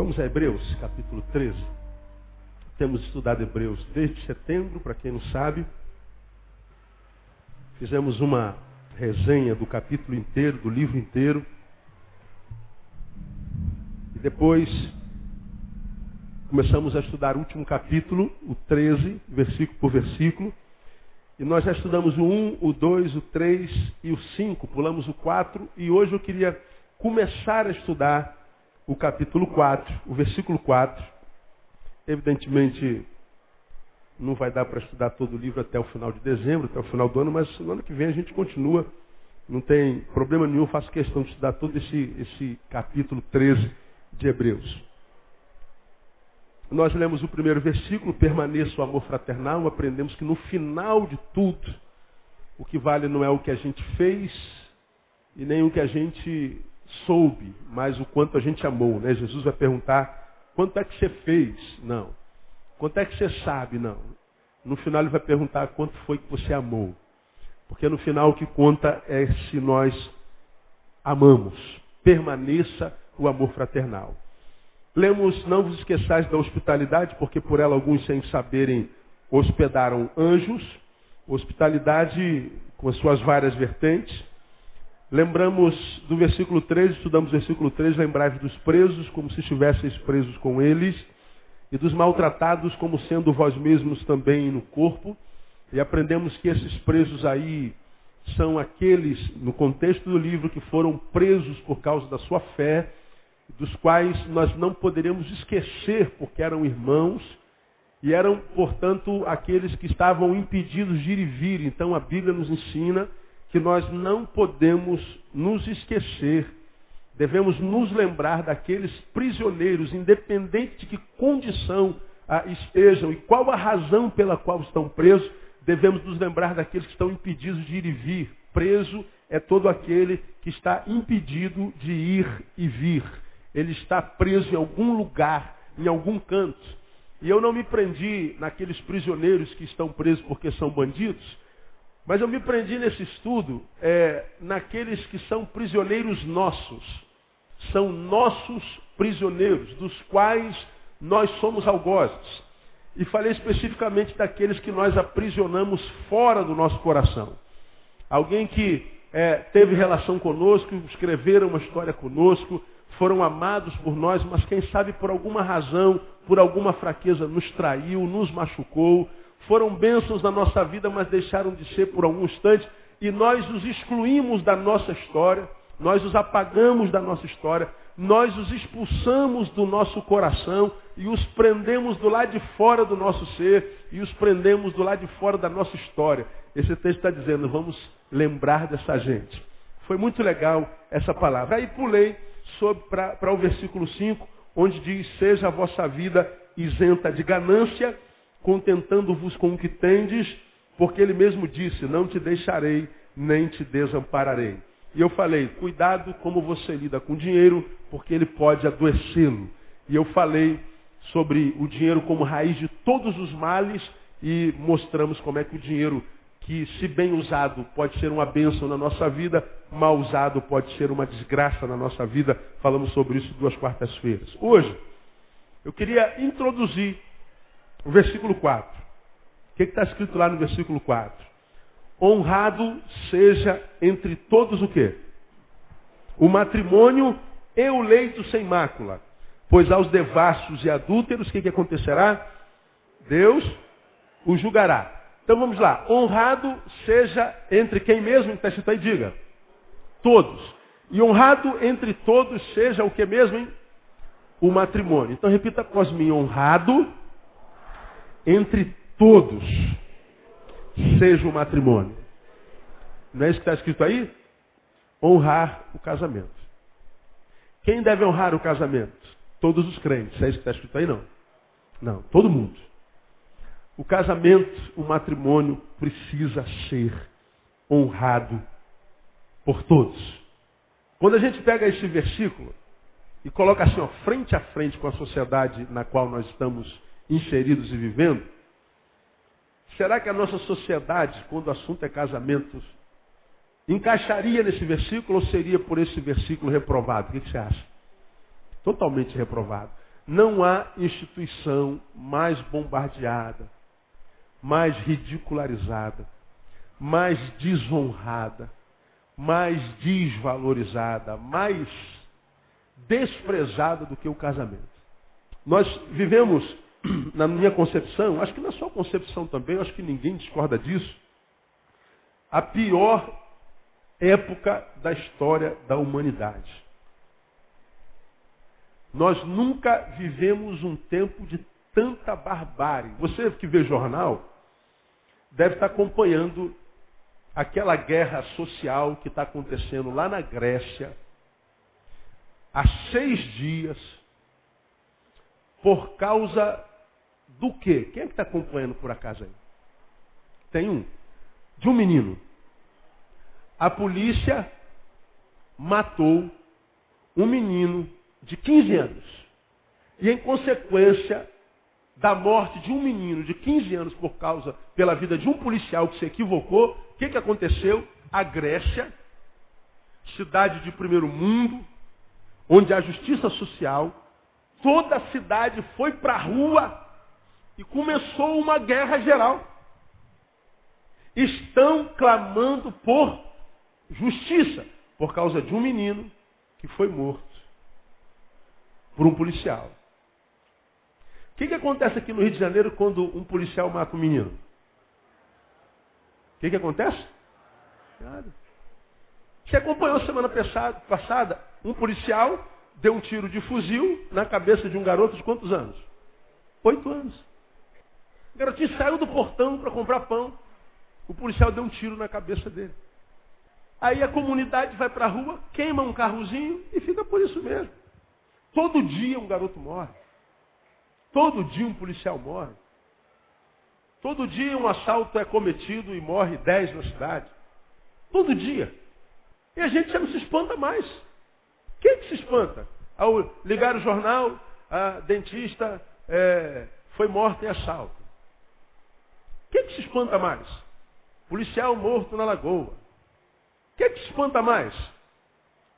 Vamos a Hebreus, capítulo 13. Temos estudado Hebreus desde setembro, para quem não sabe. Fizemos uma resenha do capítulo inteiro, do livro inteiro. E depois começamos a estudar o último capítulo, o 13, versículo por versículo. E nós já estudamos o 1, o 2, o 3 e o 5. Pulamos o 4. E hoje eu queria começar a estudar o capítulo 4, o versículo 4. Evidentemente, não vai dar para estudar todo o livro até o final de dezembro, até o final do ano, mas no ano que vem a gente continua. Não tem problema nenhum, faço questão de estudar todo esse capítulo 13 de Hebreus. Nós lemos o primeiro versículo, permaneça o amor fraternal, aprendemos que no final de tudo, o que vale não é o que a gente fez e nem o que a gente soube, mas o quanto a gente amou, né? Jesus vai perguntar, quanto é que você fez? Não. Quanto é que você sabe? Não. No final ele vai perguntar quanto foi que você amou. Porque no final o que conta é se nós amamos. Permaneça o amor fraternal. Lemos, não vos esqueçais da hospitalidade, porque por ela alguns sem saberem hospedaram anjos. Hospitalidade com as suas várias vertentes. Lembramos do versículo 13, estudamos o versículo 13, lembrai-vos dos presos como se estivesseis presos com eles, e dos maltratados como sendo vós mesmos também no corpo. E aprendemos que esses presos aí são aqueles, no contexto do livro, que foram presos por causa da sua fé, dos quais nós não poderíamos esquecer, porque eram irmãos, e eram, portanto, aqueles que estavam impedidos de ir e vir. Então a Bíblia nos ensina que nós não podemos nos esquecer, devemos nos lembrar daqueles prisioneiros, independente de que condição estejam e qual a razão pela qual estão presos, devemos nos lembrar daqueles que estão impedidos de ir e vir. Preso é todo aquele que está impedido de ir e vir. Ele está preso em algum lugar, em algum canto. E eu não me prendi naqueles prisioneiros que estão presos porque são bandidos, mas eu me prendi nesse estudo naqueles que são prisioneiros nossos. São nossos prisioneiros, dos quais nós somos algozes. E falei especificamente daqueles que nós aprisionamos fora do nosso coração. Alguém que teve relação conosco, escreveram uma história conosco, foram amados por nós, mas quem sabe por alguma razão, por alguma fraqueza, nos traiu, nos machucou. Foram bênçãos na nossa vida, mas deixaram de ser por algum instante. E nós os excluímos da nossa história, nós os apagamos da nossa história, nós os expulsamos do nosso coração e os prendemos do lado de fora do nosso ser e os prendemos do lado de fora da nossa história. Esse texto está dizendo, vamos lembrar dessa gente. Foi muito legal essa palavra. Aí pulei para o versículo 5, onde diz, seja a vossa vida isenta de ganância, contentando-vos com o que tendes, porque ele mesmo disse, não te deixarei, nem te desampararei. E eu falei, cuidado como você lida com o dinheiro, porque ele pode adoecê-lo. E eu falei sobre o dinheiro como raiz de todos os males, e mostramos como é que o dinheiro, que se bem usado pode ser uma bênção na nossa vida, mal usado pode ser uma desgraça na nossa vida. Falamos sobre isso 2 quartas-feiras. Hoje, eu queria introduzir o versículo 4. O que está escrito lá no versículo 4? Honrado seja entre todos o quê? O matrimônio e o leito sem mácula. Pois aos devassos e adúlteros, o que acontecerá? Deus o julgará. Então vamos lá. Honrado seja entre quem mesmo? Está escrito aí, diga. Todos. E honrado entre todos seja o que mesmo, hein? O matrimônio. Então repita após mim. Honrado entre todos seja o matrimônio. Não é isso que está escrito aí? Honrar o casamento. Quem deve honrar o casamento? Todos os crentes. É isso que está escrito aí? Não. Não, todo mundo. O casamento, o matrimônio precisa ser honrado por todos. Quando a gente pega esse versículo e coloca assim, ó, frente a frente com a sociedade na qual nós estamos inseridos e vivendo, será que a nossa sociedade, quando o assunto é casamento, encaixaria nesse versículo ou seria por esse versículo reprovado? O que você acha? Totalmente reprovado. Não há instituição mais bombardeada, mais ridicularizada, mais desonrada, mais desvalorizada, mais desprezada do que o casamento. Nós vivemos, na minha concepção, acho que na sua concepção também, acho que ninguém discorda disso, a pior época da história da humanidade. Nós nunca vivemos um tempo de tanta barbárie. Você que vê jornal, deve estar acompanhando aquela guerra social que está acontecendo lá na Grécia, há 6 dias, por causa do quê? Quem é que está acompanhando por acaso aí? Tem de um menino. A polícia matou um menino de 15 anos. E em consequência da morte de um menino de 15 anos pela vida de um policial que se equivocou, o que aconteceu? A Grécia, cidade de primeiro mundo, onde há justiça social, toda a cidade foi para a rua e começou uma guerra geral. Estão clamando por justiça, por causa de um menino que foi morto por um policial. O que acontece aqui no Rio de Janeiro quando um policial mata um menino? O que acontece? Nada. Você acompanhou semana passada, um policial deu um tiro de fuzil na cabeça de um garoto de quantos anos? 8 anos. O garotinho saiu do portão para comprar pão. O policial deu um tiro na cabeça dele. Aí a comunidade vai para a rua, queima um carrozinho e fica por isso mesmo. Todo dia um garoto morre. Todo dia um policial morre. Todo dia um assalto é cometido e morre 10 na cidade. Todo dia. E a gente já não se espanta mais. Quem que se espanta? Ao ligar o jornal, a dentista foi morta em assalto. Quem que se espanta mais? Policial morto na Lagoa. Quem que se espanta mais?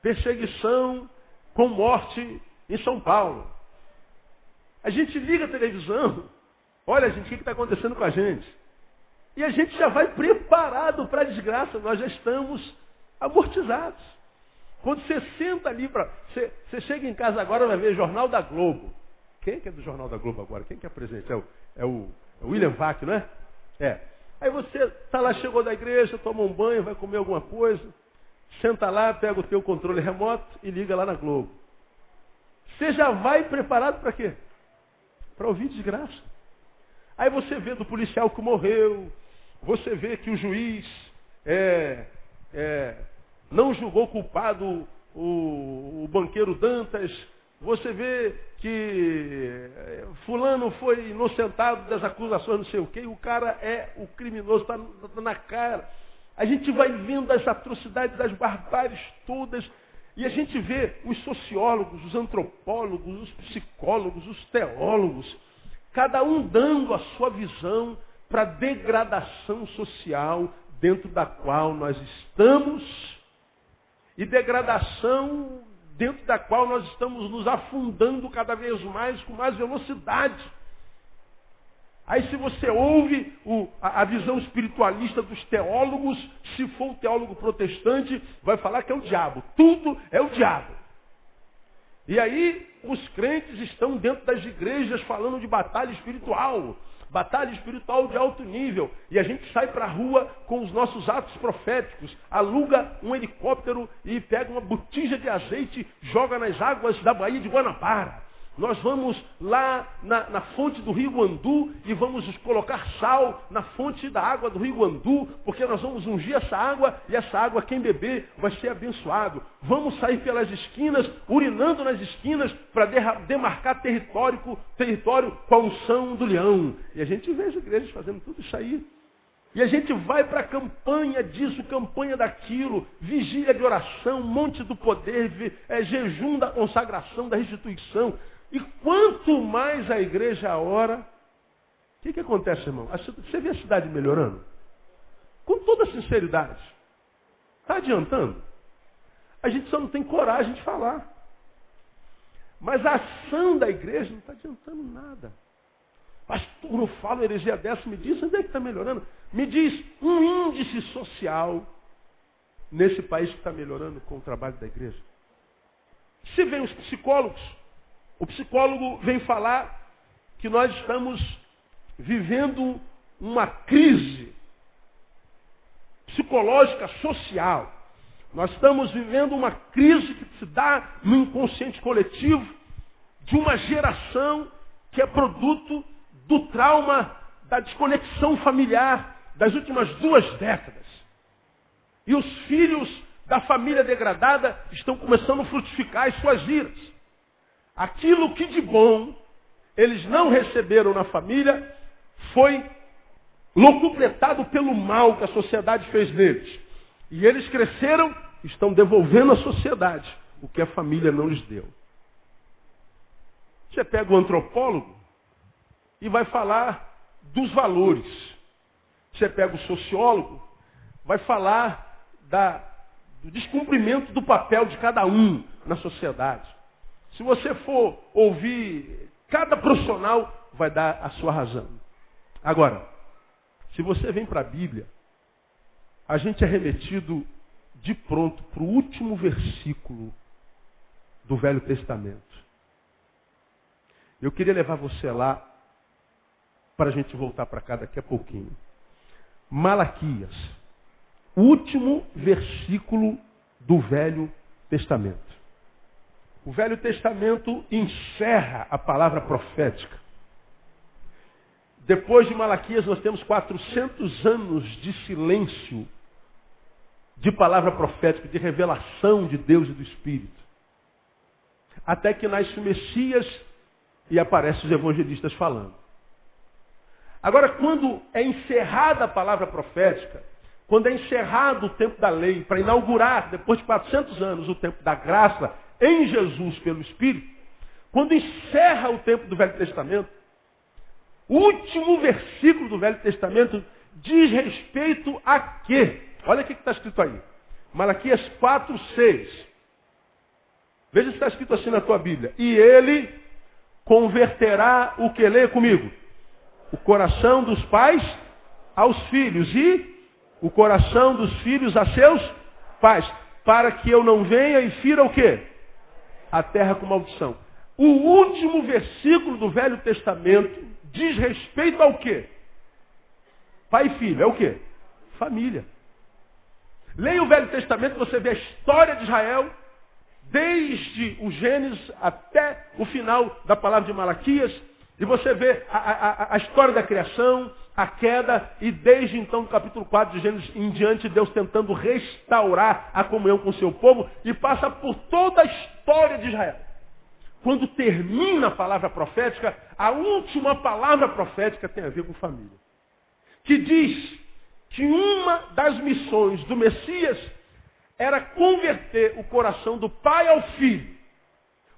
Perseguição com morte em São Paulo. A gente liga a televisão, olha gente, o que está acontecendo com a gente? E a gente já vai preparado para a desgraça, nós já estamos amortizados. Quando você senta ali, você chega em casa agora e vai ver Jornal da Globo. Quem que é do Jornal da Globo agora? Quem que é presente? É o William Vac, não é? É. Aí você está lá, chegou da igreja, toma um banho, vai comer alguma coisa, senta lá, pega o teu controle remoto e liga lá na Globo. Você já vai preparado para quê? Para ouvir desgraça. Aí você vê do policial que morreu, você vê que o juiz não julgou culpado o banqueiro Dantas, você vê que fulano foi inocentado das acusações, não sei o quê, e o cara é o criminoso, está na cara. A gente vai vendo as atrocidades, as barbáries todas, e a gente vê os sociólogos, os antropólogos, os psicólogos, os teólogos, cada um dando a sua visão para a degradação social dentro da qual nós estamos, e degradação dentro da qual nós estamos nos afundando cada vez mais, com mais velocidade. Aí se você ouve a visão espiritualista dos teólogos, se for um teólogo protestante, vai falar que é o diabo. Tudo é o diabo. E aí os crentes estão dentro das igrejas falando de batalha espiritual de alto nível. E a gente sai para a rua com os nossos atos proféticos, aluga um helicóptero e pega uma botija de azeite, joga nas águas da Baía de Guanabara. Nós vamos lá na fonte do Rio Guandu e vamos colocar sal na fonte da água do Rio Guandu, porque nós vamos ungir essa água e essa água, quem beber, vai ser abençoado. Vamos sair pelas esquinas, urinando nas esquinas, para demarcar território com a unção do leão. E a gente vê as igrejas fazendo tudo isso aí. E a gente vai para a campanha disso, campanha daquilo, vigília de oração, monte do poder, jejum da consagração, da restituição. E quanto mais a igreja ora, o que acontece, irmão? Você vê a cidade melhorando? Com toda sinceridade. Está adiantando? A gente só não tem coragem de falar. Mas a ação da igreja não está adiantando nada. Pastor, eu falo heresia dessa, me diz, onde é que está melhorando? Me diz um índice social nesse país que está melhorando com o trabalho da igreja. Se vem os psicólogos, o psicólogo vem falar que nós estamos vivendo uma crise psicológica social. Nós estamos vivendo uma crise que se dá no inconsciente coletivo de uma geração que é produto do trauma da desconexão familiar das últimas 2 décadas. E os filhos da família degradada estão começando a frutificar as suas iras. Aquilo que de bom eles não receberam na família foi locupletado pelo mal que a sociedade fez neles. E eles cresceram e estão devolvendo à sociedade o que a família não lhes deu. Você pega o antropólogo e vai falar dos valores. Você pega o sociólogo, vai falar do descumprimento do papel de cada um na sociedade. Se você for ouvir cada profissional, vai dar a sua razão. Agora, se você vem para a Bíblia, a gente é remetido de pronto para o último versículo do Velho Testamento. Eu queria levar você lá para a gente voltar para cá daqui a pouquinho. Malaquias, último versículo do Velho Testamento. O Velho Testamento encerra a palavra profética. Depois de Malaquias nós temos 400 anos de silêncio, de palavra profética, de revelação de Deus e do Espírito. Até que nasce o Messias e aparecem os evangelistas falando. Agora, quando é encerrada a palavra profética, quando é encerrado o tempo da lei, para inaugurar, depois de 400 anos, o tempo da graça em Jesus pelo Espírito, quando encerra o tempo do Velho Testamento, o último versículo do Velho Testamento diz respeito a quê? Olha o que está escrito aí. Malaquias 4:6. Veja se está escrito assim na tua Bíblia. E ele converterá o que? Leia comigo. O coração dos pais aos filhos e o coração dos filhos a seus pais. Para que eu não venha e fira o quê? A terra com maldição. O último versículo do Velho Testamento diz respeito ao quê? Pai e filho. É o quê? Família. Leia o Velho Testamento, você vê a história de Israel, desde o Gênesis até o final da palavra de Malaquias, e você vê a história da criação, a queda, e desde então, no capítulo 4 de Gênesis em diante, Deus tentando restaurar a comunhão com o seu povo, e passa por toda a história de Israel. Quando termina a palavra profética, a última palavra profética tem a ver com família. Que diz que uma das missões do Messias era converter o coração do pai ao filho,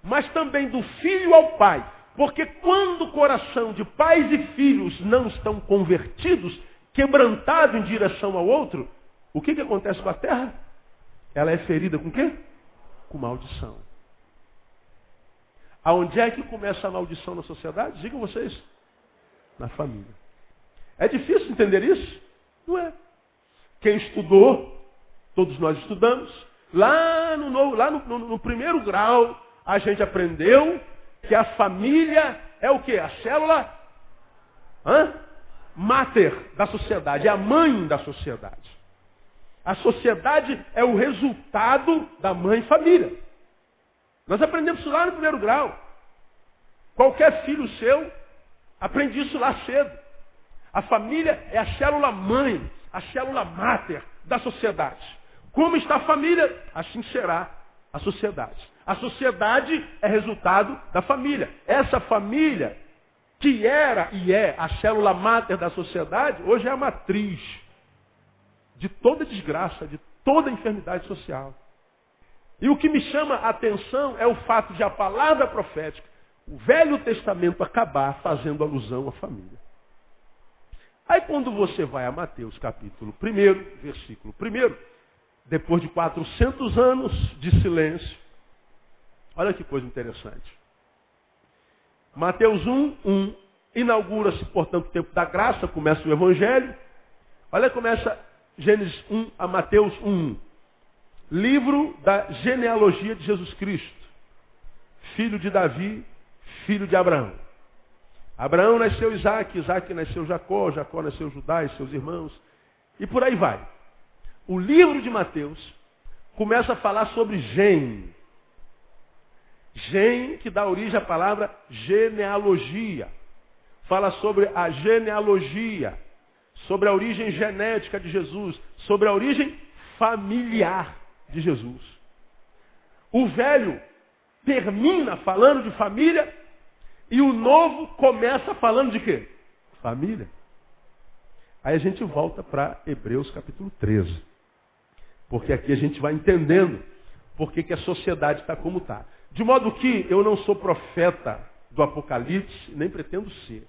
mas também do filho ao pai. Porque quando o coração de pais e filhos não estão convertidos, quebrantado em direção ao outro, o que acontece com a terra? Ela é ferida com o quê? Com maldição. Aonde é que começa a maldição na sociedade? Digam vocês. Na família. É difícil entender isso? Não é. Quem estudou, todos nós estudamos, lá no primeiro grau, a gente aprendeu que a família é o quê? A célula máter da sociedade, é a mãe da sociedade. A sociedade é o resultado da mãe família. Nós aprendemos isso lá no primeiro grau. Qualquer filho seu aprende isso lá cedo. A família é a célula mãe, a célula máter da sociedade. Como está a família, assim será a sociedade. A sociedade é resultado da família. Essa família, que era e é a célula máter da sociedade, hoje é a matriz de toda desgraça, de toda enfermidade social. E o que me chama a atenção é o fato de a palavra profética, o Velho Testamento, acabar fazendo alusão à família. Aí quando você vai a Mateus capítulo 1, versículo 1, depois de 400 anos de silêncio, olha que coisa interessante. Mateus 1. Inaugura-se, portanto, o tempo da graça, começa o Evangelho. Olha, começa Gênesis 1 a Mateus 1. Livro da genealogia de Jesus Cristo. Filho de Davi, filho de Abraão. Abraão nasceu Isaac, Isaac nasceu Jacó, Jacó nasceu Judá e seus irmãos. E por aí vai. O livro de Mateus começa a falar sobre Gem. Gem, que dá origem à palavra genealogia. Fala sobre a genealogia, sobre a origem genética de Jesus, sobre a origem familiar de Jesus. O velho termina falando de família e o novo começa falando de quê? Família. Aí a gente volta para Hebreus capítulo 13. Porque aqui a gente vai entendendo por que a sociedade está como está. De modo que eu não sou profeta do Apocalipse, nem pretendo ser.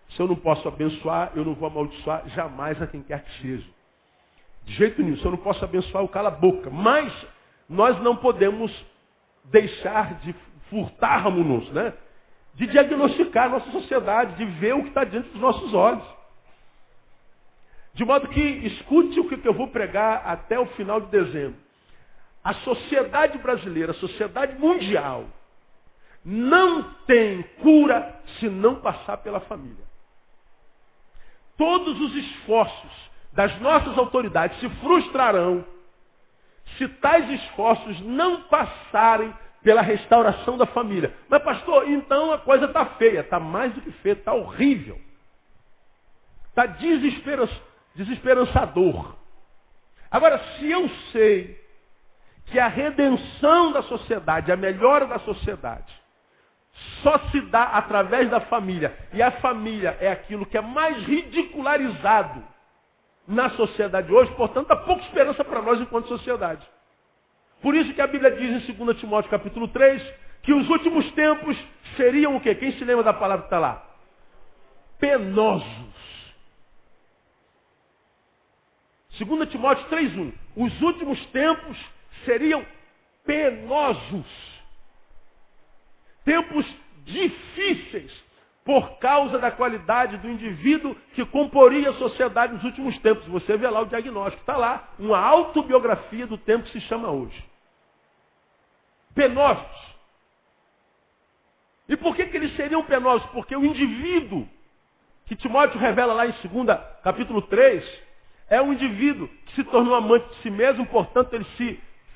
Se eu não posso abençoar, eu não vou amaldiçoar jamais a quem quer que seja. De jeito nenhum. Se eu não posso abençoar, eu calo a boca. Mas nós não podemos deixar de furtarmos-nos, né? De diagnosticar a nossa sociedade, de ver o que está diante dos nossos olhos. De modo que escute o que eu vou pregar até o final de dezembro. A sociedade brasileira, a sociedade mundial, não tem cura se não passar pela família. Todos os esforços das nossas autoridades se frustrarão se tais esforços não passarem pela restauração da família. Mas pastor, então a coisa está feia. Está mais do que feia, está horrível. Está desesperançador. Agora, se eu sei que a redenção da sociedade, a melhora da sociedade, só se dá através da família, e a família é aquilo que é mais ridicularizado na sociedade hoje, portanto, há pouca esperança para nós enquanto sociedade. Por isso que a Bíblia diz em 2 Timóteo capítulo 3, que os últimos tempos seriam o quê? Quem se lembra da palavra que está lá? Penosos. 2 Timóteo 3:1. Os últimos tempos seriam penosos. Tempos difíceis por causa da qualidade do indivíduo que comporia a sociedade nos últimos tempos. Você vê lá o diagnóstico. Está lá, uma autobiografia do tempo que se chama hoje. Penosos. E por que eles seriam penosos? Porque o indivíduo, que Timóteo revela lá em 2 capítulo 3, é um indivíduo que se tornou amante de si mesmo, portanto ele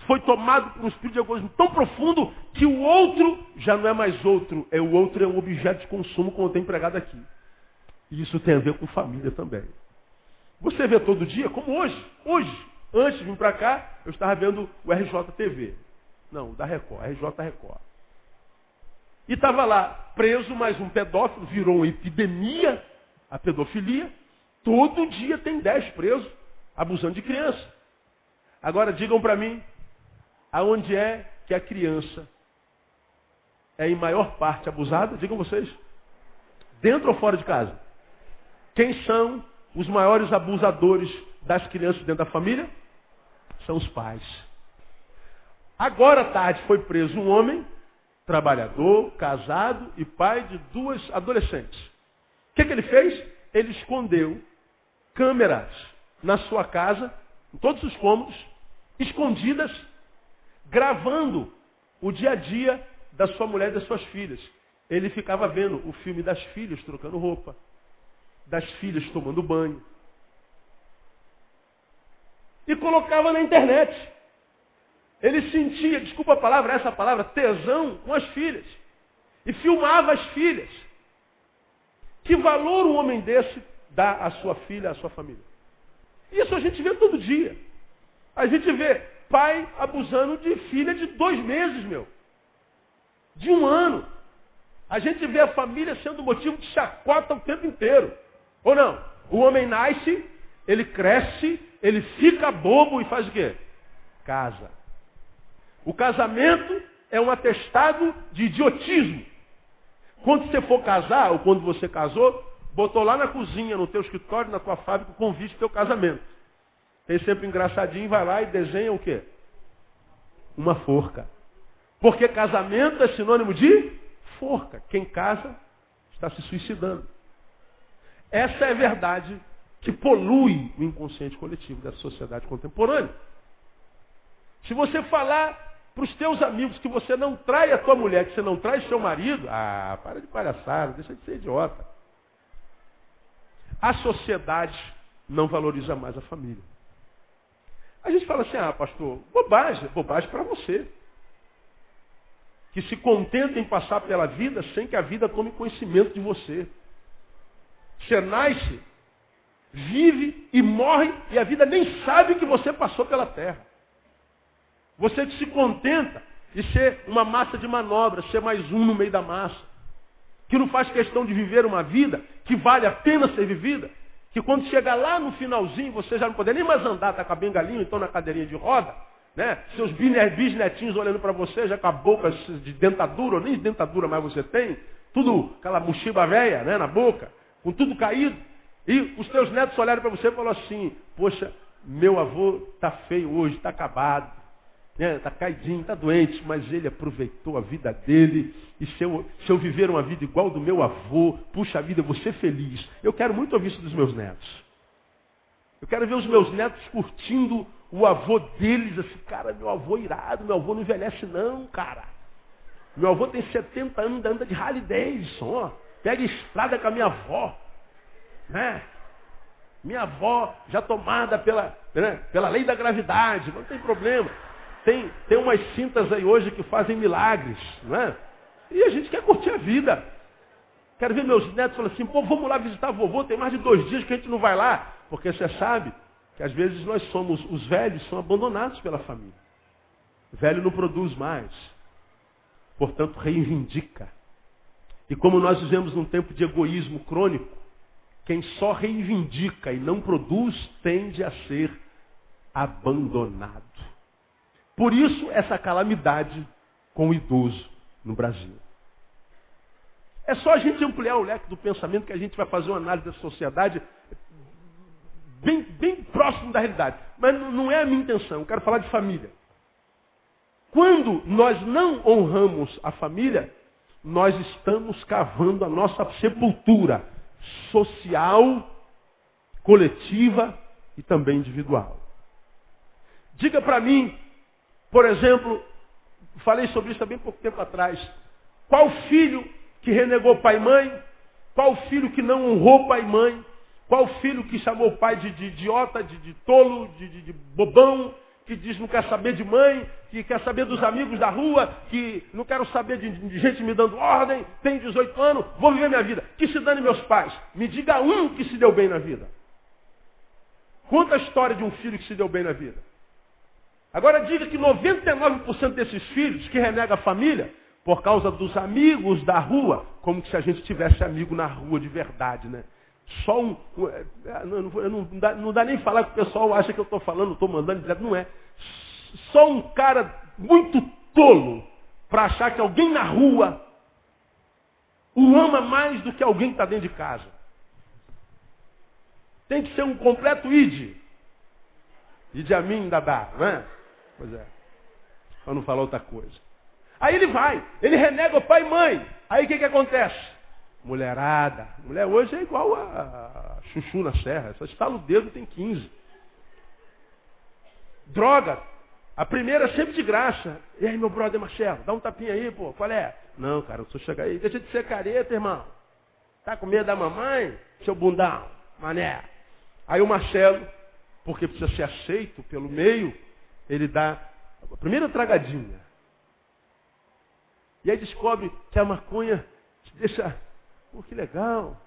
foi tomado por um espírito de egoísmo tão profundo que o outro já não é mais outro. O outro é um objeto de consumo, como tem pregado aqui. E isso tem a ver com família também. Você vê todo dia, como hoje. Hoje, antes de vir para cá, eu estava vendo o RJTV. Não, da Record, RJ Record. E estava lá preso mais um pedófilo, virou uma epidemia, a pedofilia. Todo dia tem 10 presos, abusando de criança. Agora digam para mim, aonde é que a criança é em maior parte abusada? Digam vocês. Dentro ou fora de casa? Quem são os maiores abusadores das crianças dentro da família? São os pais. Agora à tarde foi preso um homem, trabalhador, casado e pai de 2 adolescentes. O que ele fez? Ele escondeu câmeras na sua casa, em todos os cômodos, escondidas, gravando o dia a dia da sua mulher e das suas filhas. Ele ficava vendo o filme das filhas trocando roupa, das filhas tomando banho. E colocava na internet. Ele sentia, desculpa a palavra, essa palavra, tesão com as filhas. E filmava as filhas. Que valor um homem desse dá à sua filha, à sua família? Isso a gente vê todo dia. A gente vê pai abusando de filha de 2 meses, de 1 ano. A gente vê a família sendo motivo de chacota o tempo inteiro. Ou não? O homem nasce, ele cresce, ele fica bobo e faz o quê? Casa. O casamento é um atestado de idiotismo. Quando você for casar, ou quando você casou, botou lá na cozinha, no teu escritório, na tua fábrica, o convite do teu casamento. Tem sempre engraçadinho, vai lá e desenha o quê? Uma forca. Porque casamento é sinônimo de forca. Quem casa, está se suicidando. Essa é a verdade que polui o inconsciente coletivo da sociedade contemporânea. Se você falar para os teus amigos que você não trai a tua mulher, que você não trai seu marido, para de palhaçada, deixa de ser idiota. A sociedade não valoriza mais a família. A gente fala assim, pastor, bobagem para você. Que se contenta em passar pela vida sem que a vida tome conhecimento de você. Você nasce, vive e morre e a vida nem sabe que você passou pela terra. Você que se contenta de ser uma massa de manobra, ser mais um no meio da massa. Que não faz questão de viver uma vida que vale a pena ser vivida. Que quando chegar lá no finalzinho, você já não poder nem mais andar, está com a bengalinha, então na cadeirinha de roda, né? Seus bisnetinhos olhando para você, já com a boca de dentadura, ou nem de dentadura mais você tem, tudo, aquela mochiba velha, né, na boca, com tudo caído. E os teus netos olharam para você e falaram assim, poxa, meu avô está feio hoje, está acabado. Está caidinho, está doente, mas ele aproveitou a vida dele. E se eu viver uma vida igual do meu avô, puxa vida, eu vou ser feliz. Eu quero muito ouvir isso dos meus netos. Eu quero ver os meus netos curtindo o avô deles. Assim, cara, meu avô irado, meu avô não envelhece não, cara. Meu avô tem 70 anos, ainda anda de Harley Davidson, ó. Pega estrada com a minha avó. Né? Minha avó já tomada pela lei da gravidade, não tem problema. Tem umas cintas aí hoje que fazem milagres, não é? E a gente quer curtir a vida. Quero ver meus netos falando assim, pô, vamos lá visitar a vovô, tem mais de 2 dias que a gente não vai lá. Porque você sabe que às vezes os velhos são abandonados pela família. O velho não produz mais. Portanto, reivindica. E como nós vivemos num tempo de egoísmo crônico, quem só reivindica e não produz tende a ser abandonado. Por isso, essa calamidade com o idoso no Brasil. É só a gente ampliar o leque do pensamento que a gente vai fazer uma análise da sociedade bem próximo da realidade. Mas não é a minha intenção, eu quero falar de família. Quando nós não honramos a família, nós estamos cavando a nossa sepultura social, coletiva e também individual. Diga para mim, por exemplo, falei sobre isso há bem pouco tempo atrás. Qual filho que renegou pai e mãe? Qual filho que não honrou pai e mãe? Qual filho que chamou o pai de idiota, de tolo, de bobão, que diz não quer saber de mãe, que quer saber dos amigos da rua, que não quero saber de gente me dando ordem, tenho 18 anos, vou viver minha vida. Que se dane meus pais. Me diga um que se deu bem na vida. Conta a história de um filho que se deu bem na vida. Agora diga que 99% desses filhos que renegam a família, por causa dos amigos da rua, como se a gente tivesse amigo na rua de verdade, né? Só não dá nem falar que o pessoal acha que eu estou falando, estou mandando direto, não é. Só um cara muito tolo para achar que alguém na rua o ama mais do que alguém que está dentro de casa. Tem que ser um completo id. Idi Amin Dada, não é? Pois é. Para não falar outra coisa. Aí ele renega o pai e mãe. Aí o que acontece? Mulherada. Mulher hoje é igual a chuchu na serra. Só estala o dedo e tem 15. Droga. A primeira é sempre de graça. E aí, meu brother Marcelo, dá um tapinha aí, pô. Qual é? Não, cara, eu sou chegar aí. Deixa de ser careta, irmão. Tá com medo da mamãe? Seu bundão. Mané. Aí o Marcelo, porque precisa ser aceito pelo meio, ele dá a primeira tragadinha. E aí descobre que a maconha te deixa... Pô, que legal.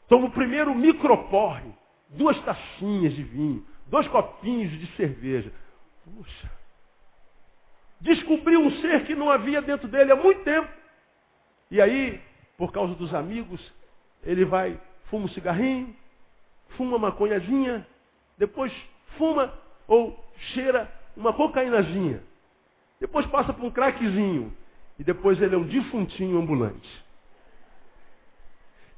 Toma o primeiro microporre, 2 tacinhas de vinho, 2 copinhos de cerveja. Puxa. Descobriu um ser que não havia dentro dele há muito tempo. E aí, por causa dos amigos, ele vai, fuma um cigarrinho, fuma uma maconhazinha, depois fuma ou cheira uma cocaínazinha. Depois passa por um craquezinho. E depois ele é um defuntinho ambulante.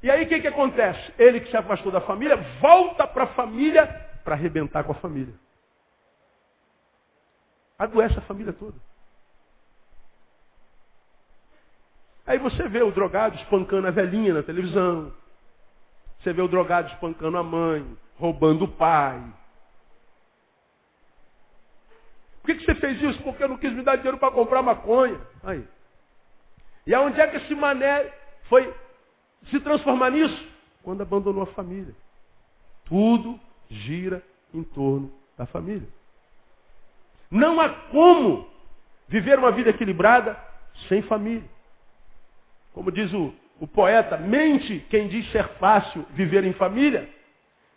E aí o que acontece? Ele que se afastou da família, volta para a família para arrebentar com a família. Adoece a família toda. Aí você vê o drogado espancando a velhinha na televisão. Você vê o drogado espancando a mãe, roubando o pai. Por que você fez isso? Porque eu não quis me dar dinheiro para comprar maconha. Aí. E aonde é que esse mané foi se transformar nisso? Quando abandonou a família. Tudo gira em torno da família. Não há como viver uma vida equilibrada sem família. Como diz o poeta, mente quem diz ser fácil viver em família,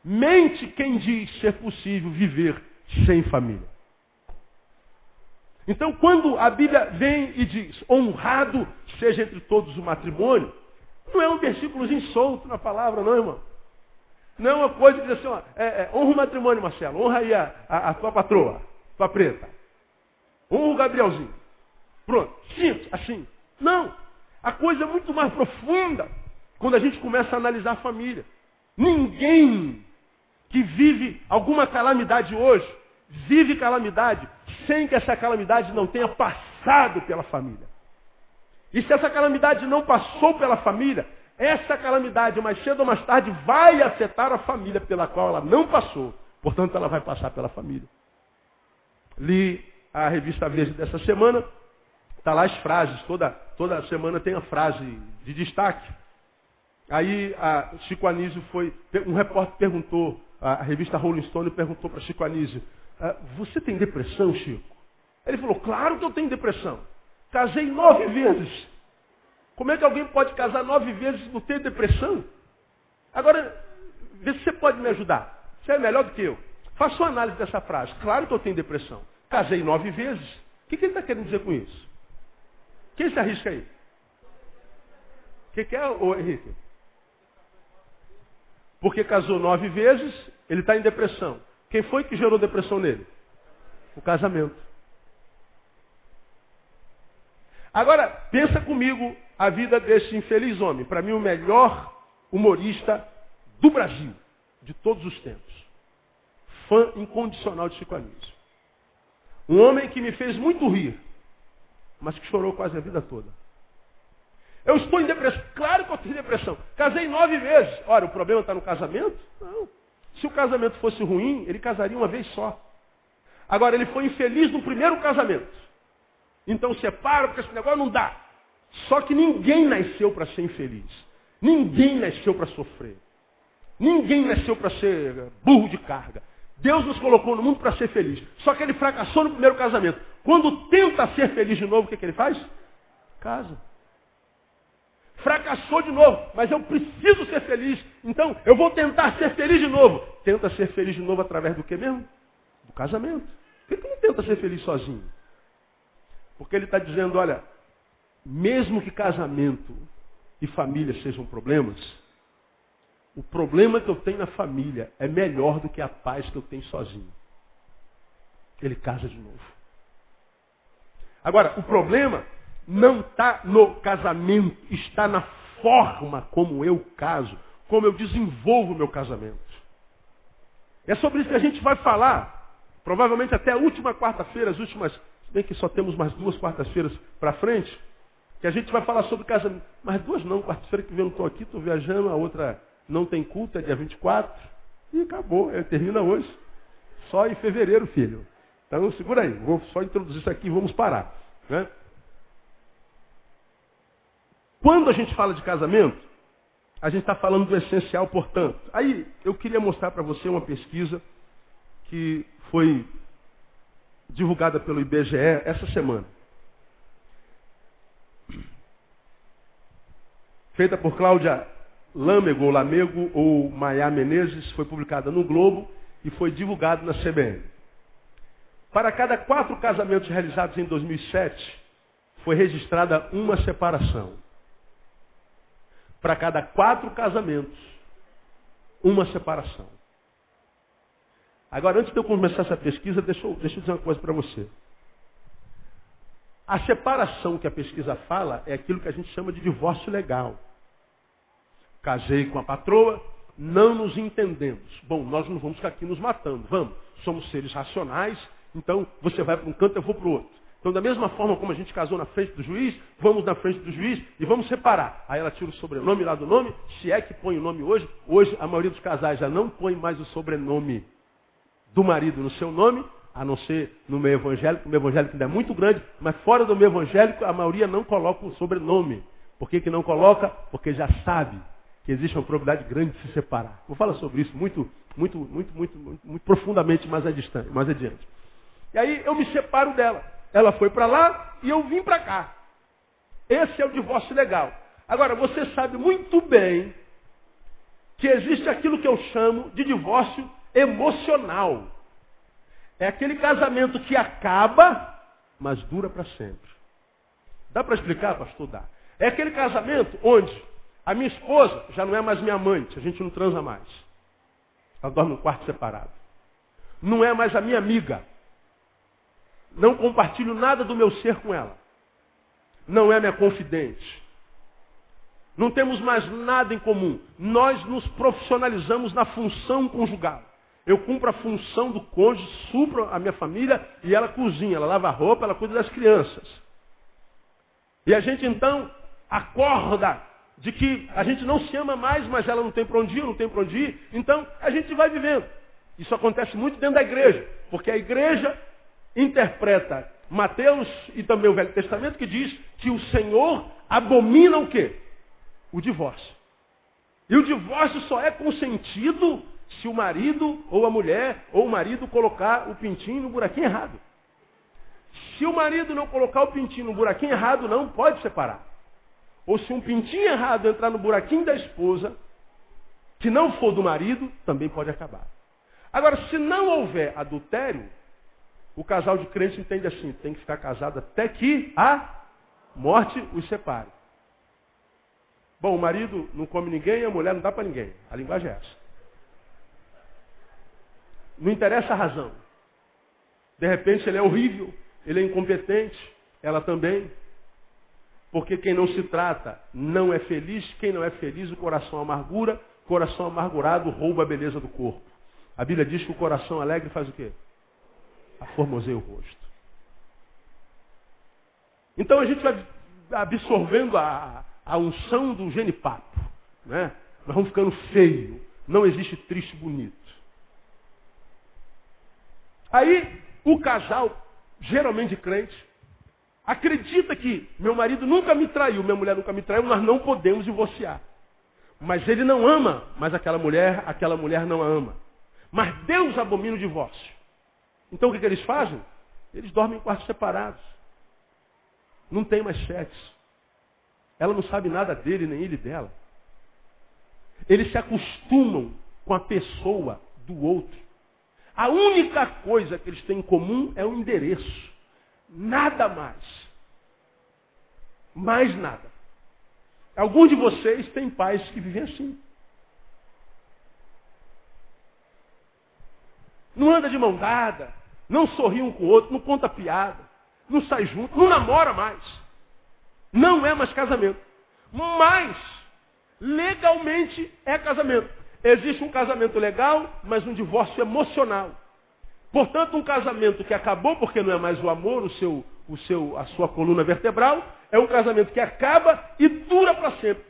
mente quem diz ser possível viver sem família. Então, quando a Bíblia vem e diz, honrado seja entre todos o matrimônio, não é um versículozinho solto na palavra, não, irmão. Não é uma coisa que diz assim, honra o matrimônio, Marcelo, honra aí a tua patroa, tua preta. Honra o Gabrielzinho. Pronto, simples, assim. Não, a coisa é muito mais profunda quando a gente começa a analisar a família. Ninguém que vive alguma calamidade hoje, vive calamidade sem que essa calamidade não tenha passado pela família. E se essa calamidade não passou pela família, essa calamidade, mais cedo ou mais tarde, vai afetar a família pela qual ela não passou. Portanto, ela vai passar pela família. Li a revista Veja dessa semana, está lá as frases, toda semana tem a frase de destaque. Aí a Chico Anísio um repórter perguntou, a revista Rolling Stone perguntou para Chico Anísio, você tem depressão, Chico? Ele falou, claro que eu tenho depressão. Casei 9 vezes. Como é que alguém pode casar 9 vezes e não ter depressão? Agora, vê se você pode me ajudar. Você é melhor do que eu. Faça uma análise dessa frase. Claro que eu tenho depressão. Casei 9 vezes. O que ele está querendo dizer com isso? Quem se arrisca aí? O que é, Henrique? Porque casou 9 vezes, ele está em depressão. Quem foi que gerou depressão nele? O casamento. Agora, pensa comigo a vida desse infeliz homem. Para mim, o melhor humorista do Brasil, de todos os tempos. Fã incondicional de Chico Anísio. Um homem que me fez muito rir, mas que chorou quase a vida toda. Eu estou em depressão. Claro que eu tenho depressão. Casei 9 vezes. Ora, o problema está no casamento? Não. Se o casamento fosse ruim, ele casaria uma vez só. Agora, ele foi infeliz no primeiro casamento. Então separa, porque esse negócio não dá. Só que ninguém nasceu para ser infeliz. Ninguém nasceu para sofrer. Ninguém nasceu para ser burro de carga. Deus nos colocou no mundo para ser feliz. Só que ele fracassou no primeiro casamento. Quando tenta ser feliz de novo, o que ele faz? Casa. Fracassou de novo, mas eu preciso ser feliz. Então, eu vou tentar ser feliz de novo. Tenta ser feliz de novo através do que mesmo? Do casamento. Por que não tenta ser feliz sozinho? Porque ele está dizendo, olha, mesmo que casamento e família sejam problemas, o problema que eu tenho na família é melhor do que a paz que eu tenho sozinho. Ele casa de novo. Agora, o problema não está no casamento, está na forma como eu caso, como eu desenvolvo o meu casamento. É sobre isso que a gente vai falar, provavelmente até a última quarta-feira, se bem que só temos mais 2 quartas-feiras para frente, que a gente vai falar sobre casamento. Mais 2 não, quarta-feira que vem eu não estou aqui, estou viajando, a outra não tem culto, é dia 24, e acabou, termina hoje. Só em fevereiro, filho. Então segura aí, vou só introduzir isso aqui e vamos parar. Né? Quando a gente fala de casamento, a gente está falando do essencial, portanto. Aí eu queria mostrar para você uma pesquisa que foi divulgada pelo IBGE essa semana. Feita por Cláudia Lamego ou Maia Menezes, foi publicada no Globo e foi divulgado na CBN. Para cada 4 casamentos realizados em 2007, foi registrada uma separação. Para cada 4 casamentos, uma separação. Agora, antes de eu começar essa pesquisa, deixa eu dizer uma coisa para você. A separação que a pesquisa fala é aquilo que a gente chama de divórcio legal. Casei com a patroa, não nos entendemos. Bom, nós não vamos ficar aqui nos matando, vamos. Somos seres racionais, então você vai para um canto, eu vou para o outro. Então, da mesma forma como a gente casou na frente do juiz, vamos na frente do juiz e vamos separar. Aí ela tira o sobrenome lá do nome, se é que põe o nome hoje. Hoje, a maioria dos casais já não põe mais o sobrenome do marido no seu nome, a não ser no meio evangélico. O meio evangélico ainda é muito grande, mas fora do meio evangélico, a maioria não coloca o sobrenome. Por que não coloca? Porque já sabe que existe uma probabilidade grande de se separar. Vou falar sobre isso muito profundamente mais adiante. E aí eu me separo dela. Ela foi para lá e eu vim para cá. Esse é o divórcio legal. Agora, você sabe muito bem que existe aquilo que eu chamo de divórcio emocional. É aquele casamento que acaba, mas dura para sempre. Dá para explicar, pastor? Dá. É aquele casamento onde a minha esposa já não é mais minha amante, a gente não transa mais. Ela dorme num quarto separado. Não é mais a minha amiga. Não compartilho nada do meu ser com ela. Não é minha confidente. Não temos mais nada em comum. Nós nos profissionalizamos na função conjugal. Eu cumpro a função do cônjuge, supro a minha família e ela cozinha, ela lava a roupa, ela cuida das crianças. E a gente então acorda de que a gente não se ama mais, mas ela não tem para onde ir, eu não tenho para onde ir. Então a gente vai vivendo. Isso acontece muito dentro da igreja, porque a igreja interpreta Mateus e também o Velho Testamento, que diz que o Senhor abomina o quê? O divórcio. E o divórcio só é consentido se o marido ou a mulher ou o marido colocar o pintinho no buraquinho errado. Se o marido não colocar o pintinho no buraquinho errado, não pode separar. Ou se um pintinho errado entrar no buraquinho da esposa, que não for do marido, também pode acabar. Agora, se não houver adultério, o casal de crentes entende assim, tem que ficar casado até que a morte os separe. Bom, o marido não come ninguém, a mulher não dá para ninguém. A linguagem é essa. Não interessa a razão. De repente ele é horrível, ele é incompetente, ela também. Porque quem não se trata não é feliz, quem não é feliz, o coração amargura, coração amargurado rouba a beleza do corpo. A Bíblia diz que o coração alegre faz o quê? Aformoseia o rosto. Então a gente vai absorvendo a unção do genipapo. Né? Nós vamos ficando feio. Não existe triste bonito. Aí o casal, geralmente de crente, acredita que meu marido nunca me traiu, minha mulher nunca me traiu, nós não podemos divorciar. Mas ele não ama, mas aquela mulher não a ama. Mas Deus abomina o divórcio. Então o que eles fazem? Eles dormem em quartos separados. Não tem mais sexo. Ela não sabe nada dele, nem ele dela. Eles se acostumam com a pessoa do outro. A única coisa que eles têm em comum é o endereço. Nada mais. Mais nada. Alguns de vocês têm pais que vivem assim. Não anda de mão dada, não sorri um com o outro, não conta piada, não sai junto, não namora mais. Não é mais casamento. Mas, legalmente, é casamento. Existe um casamento legal, mas um divórcio emocional. Portanto, um casamento que acabou porque não é mais o amor, a sua coluna vertebral, é um casamento que acaba e dura para sempre.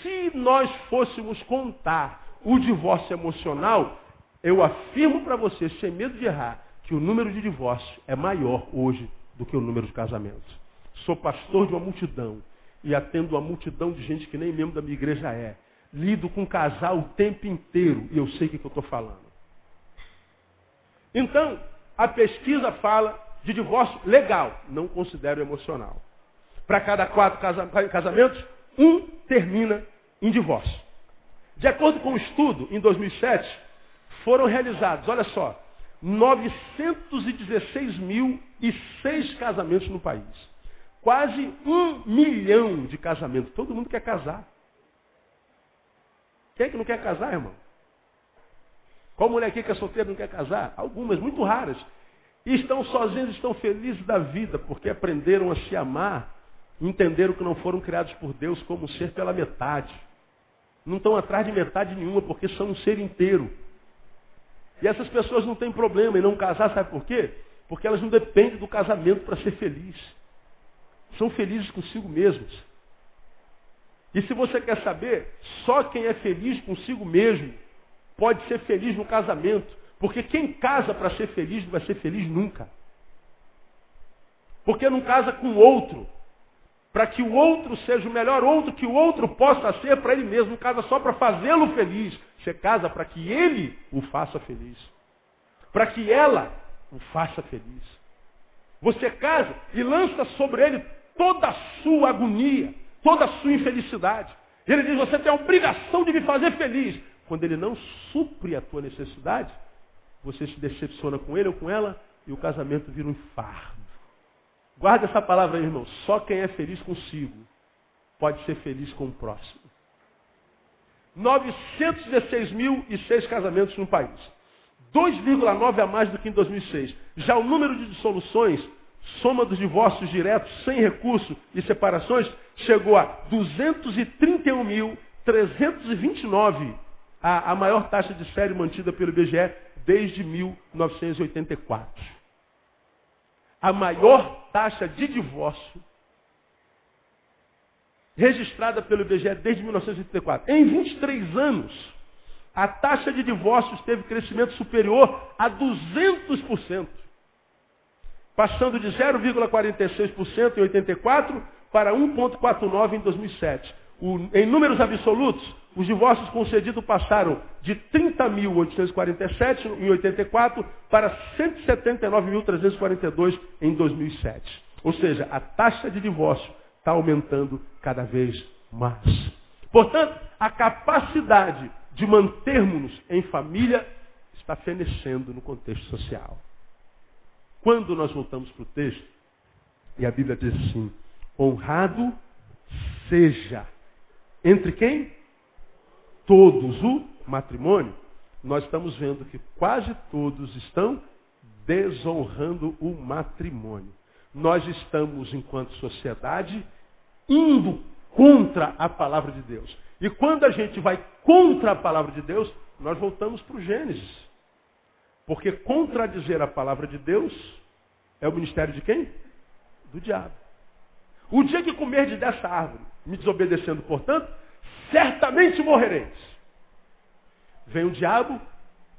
Se nós fôssemos contar o divórcio emocional, eu afirmo para você, sem medo de errar, que o número de divórcios é maior hoje do que o número de casamentos. Sou pastor de uma multidão e atendo uma multidão de gente que nem membro da minha igreja é. Lido com casal o tempo inteiro e eu sei o que eu estou falando. Então, a pesquisa fala de divórcio legal, não considero emocional. Para cada 4 casamentos, 1 termina em divórcio. De acordo com o estudo, em 2007, foram realizados, olha só, 916.006 casamentos no país. Quase 1 milhão de casamentos. Todo mundo quer casar. Quem é que não quer casar, irmão? Qual mulher aqui que é solteira não quer casar? Algumas, muito raras. E estão sozinhos, estão felizes da vida, porque aprenderam a se amar, entenderam que não foram criados por Deus como um ser pela metade. Não estão atrás de metade nenhuma, porque são um ser inteiro. E essas pessoas não têm problema em não casar, sabe por quê? Porque elas não dependem do casamento para ser feliz. São felizes consigo mesmas. E se você quer saber, só quem é feliz consigo mesmo pode ser feliz no casamento. Porque quem casa para ser feliz não vai ser feliz nunca. Porque não casa com o outro. Para que o outro seja o melhor outro que o outro possa ser para ele mesmo. Não casa só para fazê-lo feliz. Você casa para que ele o faça feliz. Para que ela o faça feliz. Você casa e lança sobre ele toda a sua agonia, toda a sua infelicidade. Ele diz, você tem a obrigação de me fazer feliz. Quando ele não supre a tua necessidade, você se decepciona com ele ou com ela e o casamento vira um fardo. Guarda essa palavra aí, irmão. Só quem é feliz consigo pode ser feliz com o próximo. 916.006 casamentos no país. 2,9 a mais do que em 2006. Já o número de dissoluções, soma dos divórcios diretos, sem recurso e separações, chegou a 231.329, a maior taxa de série mantida pelo IBGE desde 1984. A maior taxa de divórcio registrada pelo IBGE desde 1984. Em 23 anos, a taxa de divórcios teve crescimento superior a 200%, passando de 0,46% em 84 para 1,49% em 2007. Em números absolutos, os divórcios concedidos passaram de 30.847 em 84 para 179.342 em 2007. Ou seja, a taxa de divórcio está aumentando cada vez mais. Portanto, a capacidade de mantermos-nos em família está fenecendo no contexto social. Quando nós voltamos para o texto, e a Bíblia diz assim, honrado seja entre quem? Todos o matrimônio. Nós estamos vendo que quase todos estão desonrando o matrimônio. Nós estamos, enquanto sociedade, indo contra a palavra de Deus. E quando a gente vai contra a palavra de Deus, nós voltamos para o Gênesis. Porque contradizer a palavra de Deus é o ministério de quem? Do diabo. O dia que comerdes dessa árvore, me desobedecendo, portanto, certamente morrereis. Vem o diabo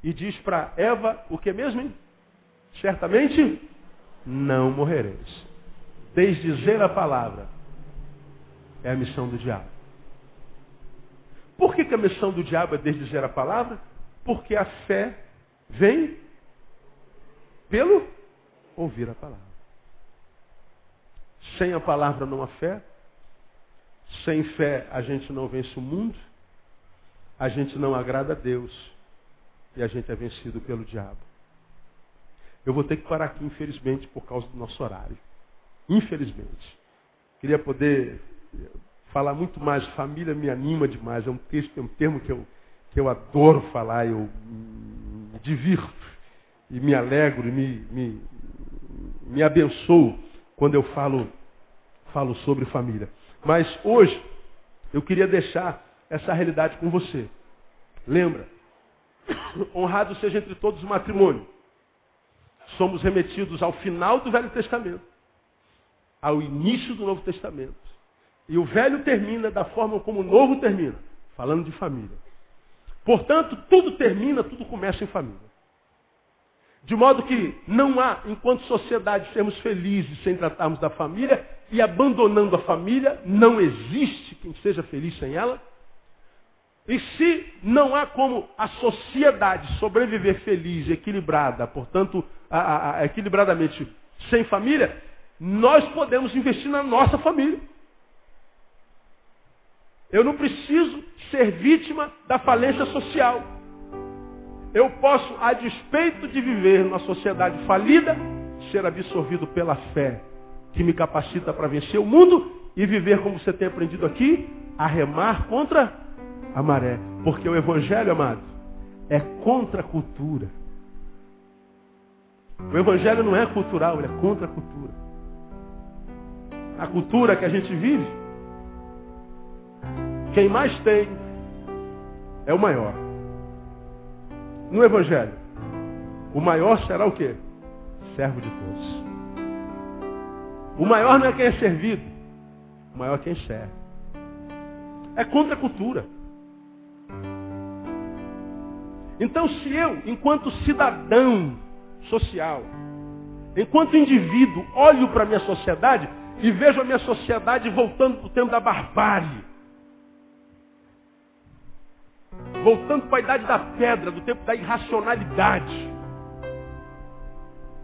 e diz para Eva, o que mesmo, hein? Certamente não morrereis. Desdizer a palavra é a missão do diabo. Por que a missão do diabo é desdizer a palavra? Porque a fé vem pelo ouvir a palavra. Sem a palavra não há fé. Sem fé a gente não vence o mundo. A gente não agrada a Deus. E a gente é vencido pelo diabo. Eu vou ter que parar aqui, infelizmente, por causa do nosso horário. Infelizmente. Queria poder falar muito mais. Família me anima demais. É um termo que eu adoro falar. Eu me divirto. E me alegro. E me abençoo quando eu falo sobre família. Mas hoje, eu queria deixar essa realidade com você. Lembra? Honrado seja entre todos o matrimônio. Somos remetidos ao final do Velho Testamento, ao início do Novo Testamento. E o Velho termina da forma como o Novo termina, falando de família. Portanto, tudo termina, tudo começa em família. De modo que não há, enquanto sociedade, sermos felizes sem tratarmos da família, e abandonando a família, não existe quem seja feliz sem ela. E se não há como a sociedade sobreviver feliz, equilibrada, portanto, equilibradamente sem família, nós podemos investir na nossa família. Eu não preciso ser vítima da falência social. Eu posso, a despeito de viver numa sociedade falida, ser absorvido pela fé, que me capacita para vencer o mundo e viver, como você tem aprendido aqui, a remar contra a maré. Porque o Evangelho, amado, é contra a cultura. O Evangelho não é cultural, ele é contra a cultura. A cultura que a gente vive, quem mais tem é o maior. No Evangelho, o maior será o quê? servo de todos. O maior não é quem é servido, o maior é quem serve. É contra a cultura. Então, se eu, enquanto cidadão social, enquanto indivíduo, olho para a minha sociedade e vejo a minha sociedade voltando para o tempo da barbárie, voltando para a idade da pedra, do tempo da irracionalidade,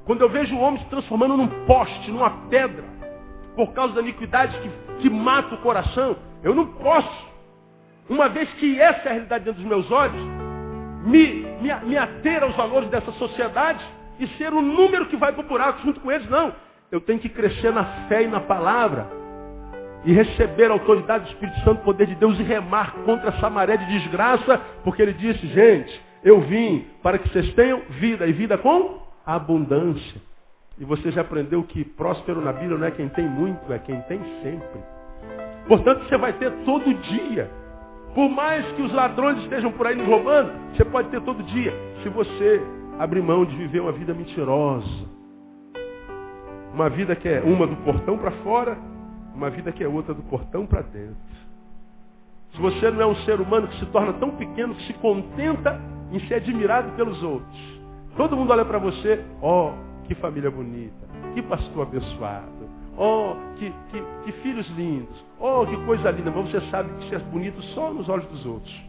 quando eu vejo o homem se transformando num poste, numa pedra, por causa da iniquidade que mata o coração, eu não posso, uma vez que essa é a realidade dentro dos meus olhos, me ater aos valores dessa sociedade e ser o número que vai para o buraco junto com eles. Não. Eu tenho que crescer na fé e na palavra e receber a autoridade do Espírito Santo, o poder de Deus e remar contra essa maré de desgraça, porque ele disse, gente, eu vim para que vocês tenham vida e vida com abundância. E você já aprendeu que próspero na Bíblia não é quem tem muito, é quem tem sempre. Portanto, você vai ter todo dia. Por mais que os ladrões estejam por aí nos roubando, você pode ter todo dia. Se você abrir mão de viver uma vida mentirosa. Uma vida que é uma do portão para fora, uma vida que é outra do portão para dentro. Se você não é um ser humano que se torna tão pequeno que se contenta em ser admirado pelos outros. Todo mundo olha para você, que família bonita, que pastor abençoado, que filhos lindos, que coisa linda. Mas você sabe que você é bonito só nos olhos dos outros.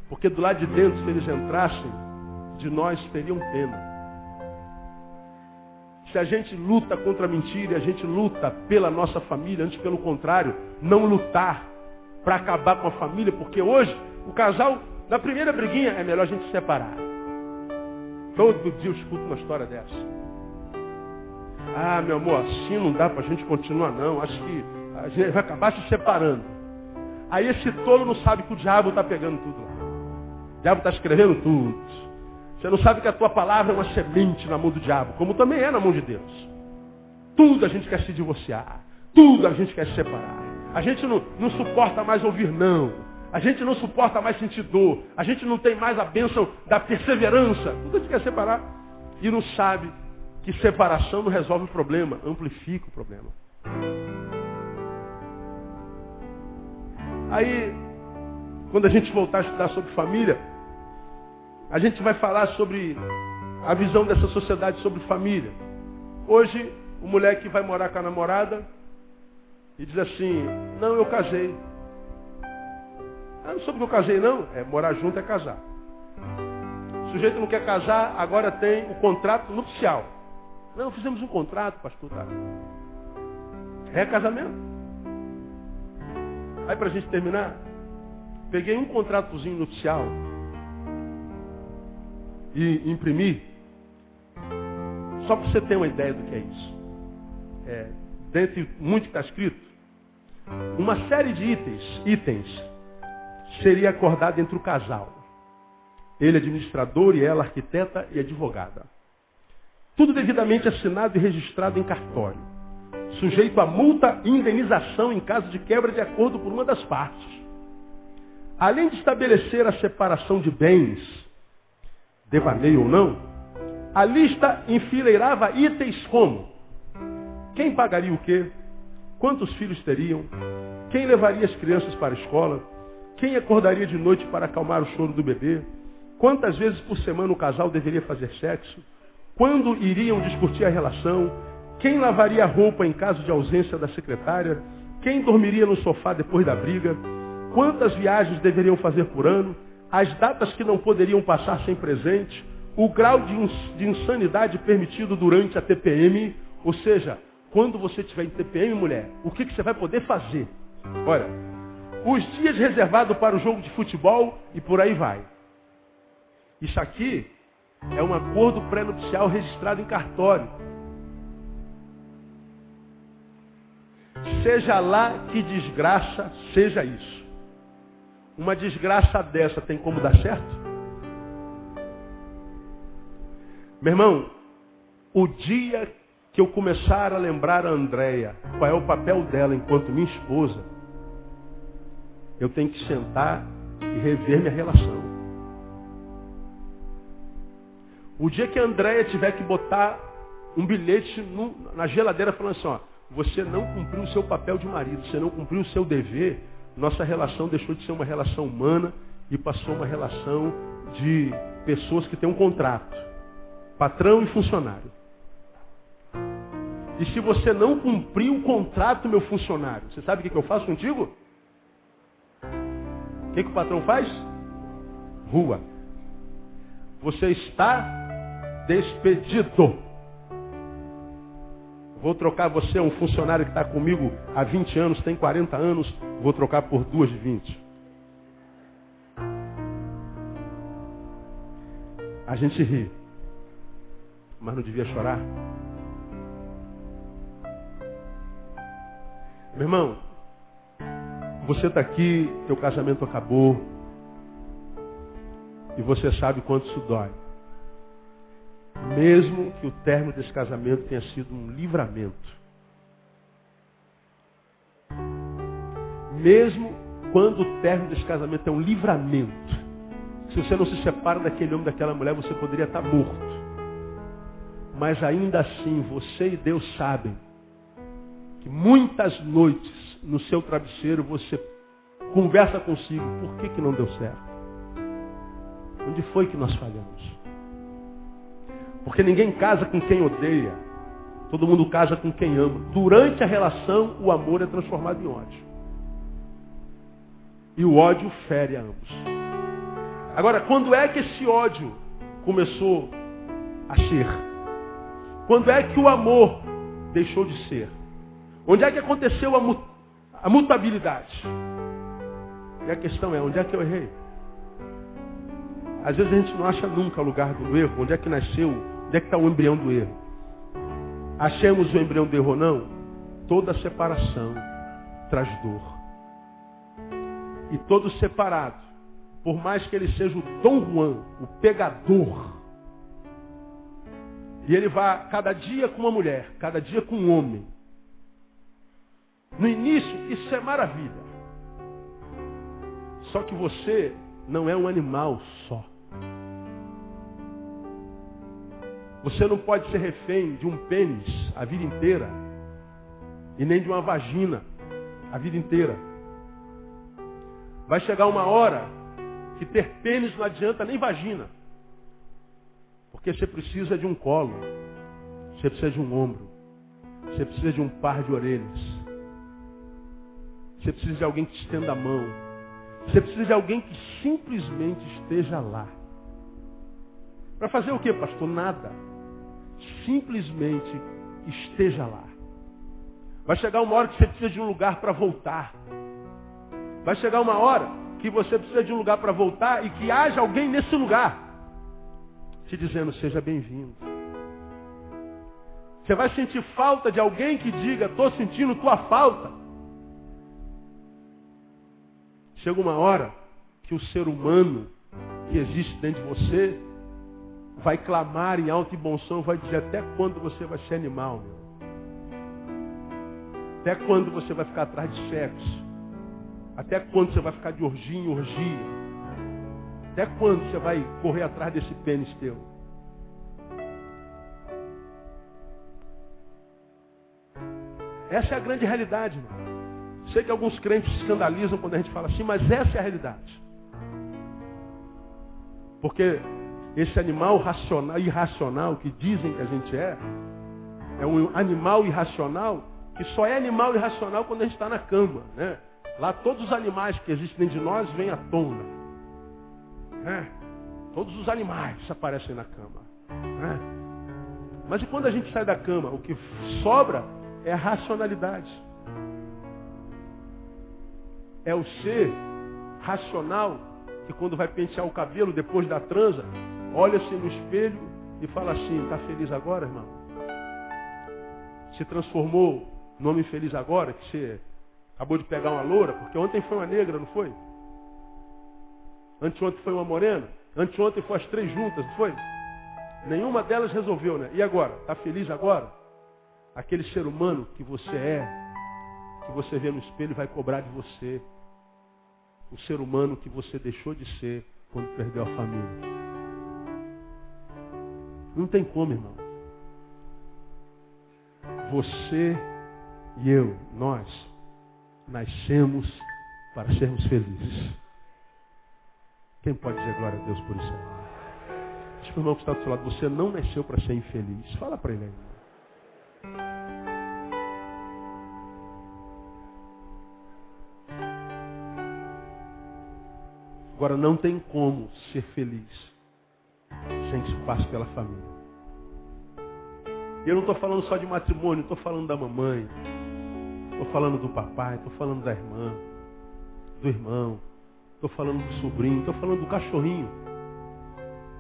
Porque do lado de dentro, se eles entrassem, de nós teriam pena. Se a gente luta contra a mentira, a gente luta pela nossa família, antes pelo contrário, não lutar para acabar com a família, porque hoje o casal, na primeira briguinha, é melhor a gente se separar. Todo dia eu escuto uma história dessa. Meu amor, assim não dá para a gente continuar não, acho que a gente vai acabar se separando. Aí esse tolo não sabe que o diabo está pegando tudo lá. O diabo está escrevendo tudo. Você não sabe que a tua palavra é uma semente na mão do diabo, como também é na mão de Deus. Tudo a gente quer se divorciar. Tudo a gente quer se separar. A gente não suporta mais ouvir não. A gente não suporta mais sentir dor. A gente não tem mais a bênção da perseverança. Tudo a gente quer separar. E não sabe que separação não resolve o problema, amplifica o problema. Aí, quando a gente voltar a estudar sobre família, a gente vai falar sobre a visão dessa sociedade sobre família. Hoje, o moleque vai morar com a namorada e diz assim, não, eu casei. Não soube que eu casei, não. Morar junto é casar. O sujeito não quer casar, agora tem o contrato nupcial. Não, fizemos um contrato, pastor. Tá? É casamento. Aí, para a gente terminar, peguei um contratozinho nupcial e imprimi, só para você ter uma ideia do que é isso. Dentre muito que está escrito, uma série de itens seria acordada entre o casal. Ele administrador e ela arquiteta e advogada. Tudo devidamente assinado e registrado em cartório. Sujeito a multa e indenização em caso de quebra de acordo por uma das partes. Além de estabelecer a separação de bens, devaneio ou não, a lista enfileirava itens como: quem pagaria o quê? Quantos filhos teriam? Quem levaria as crianças para a escola? Quem acordaria de noite para acalmar o choro do bebê? Quantas vezes por semana o casal deveria fazer sexo? Quando iriam discutir a relação? Quem lavaria a roupa em caso de ausência da secretária? Quem dormiria no sofá depois da briga? Quantas viagens deveriam fazer por ano? As datas que não poderiam passar sem presente? O grau de insanidade permitido durante a TPM? Ou seja, quando você estiver em TPM, mulher, o que você vai poder fazer? Olha, os dias reservados para o jogo de futebol e por aí vai. Isso aqui é um acordo pré-nupcial registrado em cartório. Seja lá que desgraça seja isso. Uma desgraça dessa tem como dar certo? Meu irmão, o dia que eu começar a lembrar a Andréia qual é o papel dela enquanto minha esposa, eu tenho que sentar e rever minha relação. O dia que a Andréia tiver que botar um bilhete na geladeira falando assim, ó, você não cumpriu o seu papel de marido, você não cumpriu o seu dever, nossa relação deixou de ser uma relação humana e passou uma relação de pessoas que têm um contrato, patrão e funcionário. E se você não cumprir o contrato, meu funcionário, você sabe o que eu faço contigo? O que o patrão faz? Rua. Você está despedido. Vou trocar você, um funcionário que está comigo há 20 anos, tem 40 anos, vou trocar por 2 de 20. A gente ri, mas não devia chorar. Meu irmão, você está aqui, teu casamento acabou, e você sabe quanto isso dói. Mesmo que o término desse casamento tenha sido um livramento. Mesmo quando o término desse casamento é um livramento. Se você não se separa daquele homem, daquela mulher, você poderia estar morto. Mas ainda assim, você e Deus sabem que muitas noites no seu travesseiro você conversa consigo. Por que não deu certo? Onde foi que nós falhamos? Porque ninguém casa com quem odeia. Todo mundo casa com quem ama. Durante a relação, o amor é transformado em ódio. E o ódio fere a ambos. Agora, quando é que esse ódio começou a ser? Quando é que o amor deixou de ser? Onde é que aconteceu a mutabilidade? E a questão é, onde é que eu errei? Às vezes a gente não acha nunca o lugar do erro. Onde é que nasceu? Onde é que está o embrião do erro? Achamos o embrião do erro ou não? Toda separação traz dor. E todo separado, por mais que ele seja o Dom Juan, o pegador, e ele vá cada dia com uma mulher, cada dia com um homem. No início, isso é maravilha. Só que você não é um animal só. Você não pode ser refém de um pênis a vida inteira. E nem de uma vagina a vida inteira. Vai chegar uma hora que ter pênis não adianta nem vagina. Porque você precisa de um colo. Você precisa de um ombro. Você precisa de um par de orelhas. Você precisa de alguém que te estenda a mão. Você precisa de alguém que simplesmente esteja lá. Para fazer o quê, pastor? Nada. Simplesmente esteja lá. Vai chegar uma hora que você precisa de um lugar para voltar. Vai chegar uma hora que você precisa de um lugar para voltar e que haja alguém nesse lugar te dizendo, seja bem-vindo. Você vai sentir falta de alguém que diga, estou sentindo tua falta. Chega uma hora que o ser humano que existe dentro de você vai clamar em alto e bom som, vai dizer, até quando você vai ser animal, meu? Até quando você vai ficar atrás de sexo? Até quando você vai ficar de orgia em orgia? Até quando você vai correr atrás desse pênis teu? Essa é a grande realidade, irmão. Sei que alguns crentes se escandalizam quando a gente fala assim, mas essa é a realidade. Porque esse animal racional, irracional que dizem que a gente é um animal irracional que só é animal irracional quando a gente está na cama, né? Lá todos os animais que existem dentro de nós vêm à tona. Né? Todos os animais aparecem na cama. Né? Mas e quando a gente sai da cama? O que sobra é a racionalidade. É o ser racional que quando vai pentear o cabelo depois da transa, olha-se no espelho e fala assim, está feliz agora, irmão? Se transformou num homem feliz agora, que você acabou de pegar uma loura, porque ontem foi uma negra, não foi? Anteontem foi uma morena, anteontem foi as 3 juntas, não foi? Nenhuma delas resolveu, né? E agora? Está feliz agora? Aquele ser humano que você é, que você vê no espelho vai cobrar de você. O ser humano que você deixou de ser quando perdeu a família. Não tem como, irmão. Você e eu, nós, nascemos para sermos felizes. Quem pode dizer glória a Deus por isso aí? Diz para o irmão que está do seu lado, você não nasceu para ser infeliz. Fala para ele aí, irmão. Agora, não tem como ser feliz sem que isso passe pela família. Eu não estou falando só de matrimônio, estou falando da mamãe, estou falando do papai, estou falando da irmã, do irmão, estou falando do sobrinho, estou falando do cachorrinho.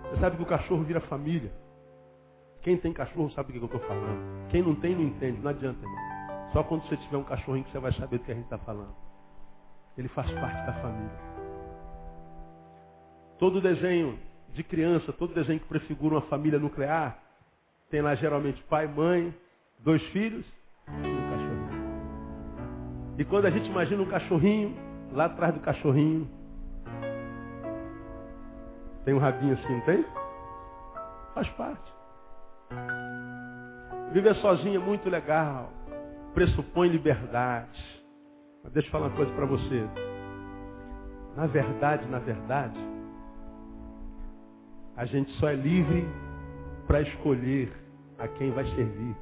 Você sabe que o cachorro vira família. Quem tem cachorro sabe do que eu estou falando. Quem não tem, não entende, não adianta, irmão. Só quando você tiver um cachorrinho que você vai saber do que a gente está falando. Ele faz parte da família. Todo desenho de criança, todo desenho que prefigura uma família nuclear, tem lá geralmente pai, mãe, 2 filhos e um cachorrinho. E quando a gente imagina um cachorrinho, lá atrás do cachorrinho, tem um rabinho assim, não tem? Faz parte. Viver sozinho é muito legal, pressupõe liberdade. Mas deixa eu falar uma coisa para você. Na verdade, a gente só é livre para escolher a quem vai servir.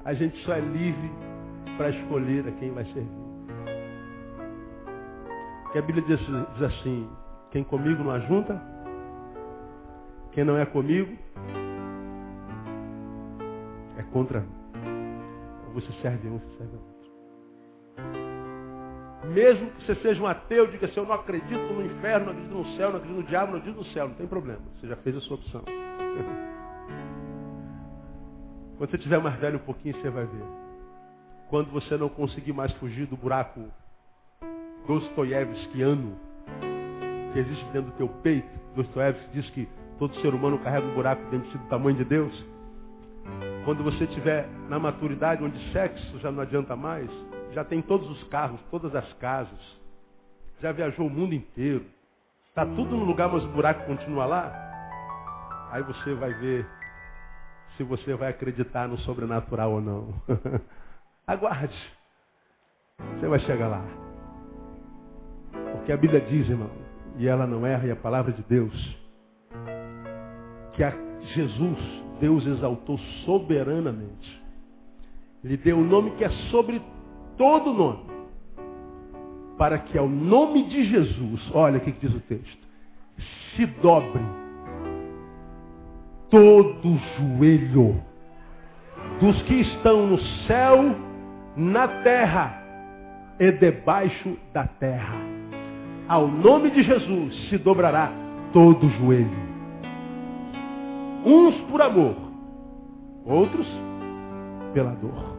A gente só é livre para escolher a quem vai servir. Porque a Bíblia diz assim, quem comigo não ajunta, quem não é comigo, é contra mim. Ou você serve um, você serve outro. Mesmo que você seja um ateu, diga assim, eu não acredito no inferno, não acredito no céu, não acredito no diabo, não acredito no céu. Não tem problema, você já fez a sua opção. Quando você estiver mais velho um pouquinho, você vai ver. Quando você não conseguir mais fugir do buraco dostoiévskiano que existe dentro do teu peito, Dostoiévski diz que todo ser humano carrega um buraco dentro de si do tamanho de Deus. Quando você estiver na maturidade, onde sexo já não adianta mais, já tem todos os carros, todas as casas, já viajou o mundo inteiro, está tudo no lugar, mas o buraco continua lá, aí você vai ver se você vai acreditar no sobrenatural ou não. Aguarde, você vai chegar lá. Porque a Bíblia diz, irmão, e ela não erra, e a palavra de Deus, que a Jesus, Deus exaltou soberanamente. Lhe deu o nome que é sobre todo nome. Para que ao nome de Jesus, olha o que diz o texto, se dobre todo joelho dos que estão no céu, na terra e debaixo da terra. Ao nome de Jesus se dobrará todo joelho. Uns por amor, outros pela dor.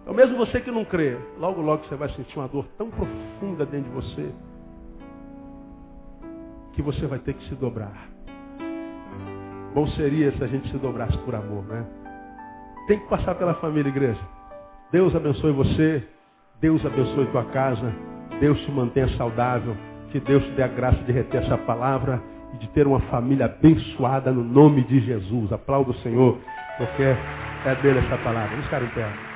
Então mesmo você que não crê, logo logo você vai sentir uma dor tão profunda dentro de você, que você vai ter que se dobrar. Bom seria se a gente se dobrasse por amor, né? Tem que passar pela família, igreja. Deus abençoe você, Deus abençoe tua casa, Deus te mantenha saudável, que Deus te dê a graça de reter essa palavra e de ter uma família abençoada no nome de Jesus. Aplauda o Senhor, porque é dele essa palavra. Vamos ficar em pé.